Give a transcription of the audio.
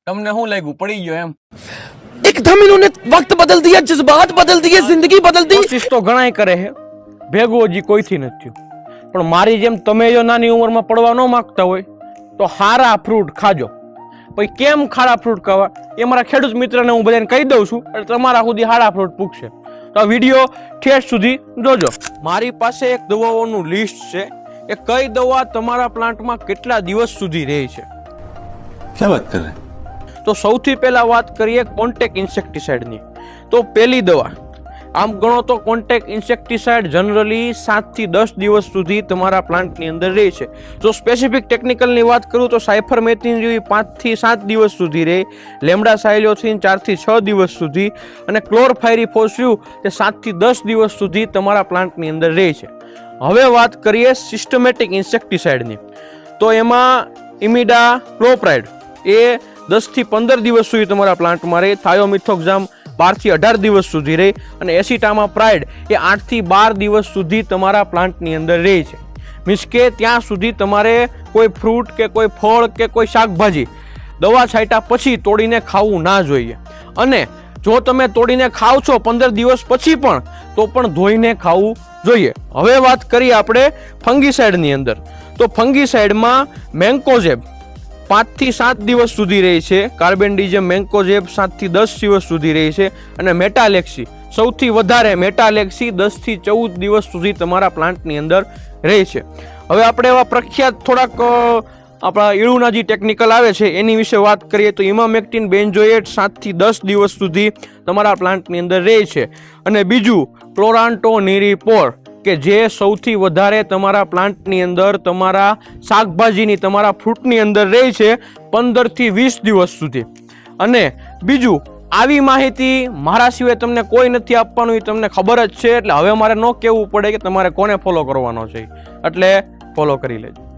તમને શું લાગ્યું પડી ગયો એમ? एकदम इन्होंने वक्त बदल दिया, जज्बात बदल दिए, जिंदगी बदल दी। કોશિશ તો ઘણાય કરે છે, ભેગું હજી કોઈથી નથી થયું। પણ મારી જેમ તમે જો નાની ઉંમરમાં પડવા ન માંગતા હોય તો હારા ફ્રૂટ ખાજો। પછી કેમ ખારા ફ્રૂટ ખાવા એ મારા ખેડૂત મિત્રને હું બધાને કહી દઉં છું, એટલે તમારા સુધી હારા ફ્રૂટ પૂછશે તો આ વિડીયો ઠેઠ સુધી જોજો। મારી પાસે એક દવાઓનું લિસ્ટ છે, એ કઈ દવા તમારા પ્લાન્ટમાં કેટલા દિવસ સુધી રહે છે। क्या बात कर रहे हैं? તો સૌથી પહેલા વાત કરીએ કોન્ટેક્ટ ઇન્સેક્ટિસાઇડની। તો પહેલી દવા આમ ગણો તો કોન્ટેક્ટ ઇન્સેક્ટિસાઇડ જનરલી 7 થી 10 દિવસ સુધી તમારા પ્લાન્ટની અંદર રહે છે। જો સ્પેસિફિક ટેકનિકલની વાત કરું તો સાયફરમેથિન જેવી 5 થી 7 દિવસ સુધી રહે, લેમ્ડા સાયલોથિન 4 થી 6 દિવસ સુધી, અને ક્લોરફાયરીફોસ્યુ તે 7 થી 10 દિવસ સુધી તમારા પ્લાન્ટની અંદર રહે છે। હવે વાત કરીએ સિસ્ટમેટિક ઇન્સેક્ટિસાઇડની। તો એમાં ઇમિડા ક્લોપ્રાઇડ એ 10 થી 15 દિવસ સુધી તમારા પ્લાન્ટમાં રહે, થાયોમિથોક્ઝામ 12 થી 18 દિવસ સુધી રહે, અને એસિટામાપ્રાઇડ એ 8 થી 12 દિવસ સુધી તમારા પ્લાન્ટની અંદર રહે છે। મીન્સ કે ત્યાં સુધી તમારે કોઈ ફ્રૂટ કે કોઈ ફળ કે કોઈ શાકભાજી દવા છાંટ્યા પછી તોડીને ખાવું ના જોઈએ, અને જો તમે તોડીને ખાવ છો 15 દિવસ પછી પણ તો પણ ધોઈને ખાવું જોઈએ। હવે વાત કરીએ આપણે ફંગીસાઇડની અંદર। તો ફંગીસાઇડમાં મેન્કોઝેબ 5 થી 7 દિવસ સુધી રહે છે, કાર્બેન્ડિઝમ મેન્કોઝેબ 7 થી 10 દિવસ સુધી રહે છે, અને મેટાલેક્સી સૌથી વધારે મેટાલેક્સી 10 થી 14 દિવસ સુધી તમારા પ્લાન્ટની અંદર રહે છે। હવે આપણે એવા પ્રખ્યાત થોડાક આપણા ઈળુના જે ટેકનિકલ આવે છે એની વિશે વાત કરીએ તો ઇમામેક્ટિન બેન્ઝોએટ 7 થી 10 દિવસ સુધી તમારા પ્લાન્ટની અંદર રહે છે, અને બીજું ક્લોરાન્ટોનિરીપોર કે જે સૌથી વધારે તમારા પ્લાન્ટની અંદર તમારા શાકભાજીની તમારા ફ્રૂટની અંદર રહે છે 15 થી 20 દિવસ સુધી। અને બીજું આવી માહિતી મારા સિવાય તમને કોઈ નથી આપવાનું, એ તમને ખબર જ છે, એટલે હવે મારે ન કહેવું પડે કે તમારે કોને ફોલો કરવાનો છે, એટલે ફોલો કરી લેજો।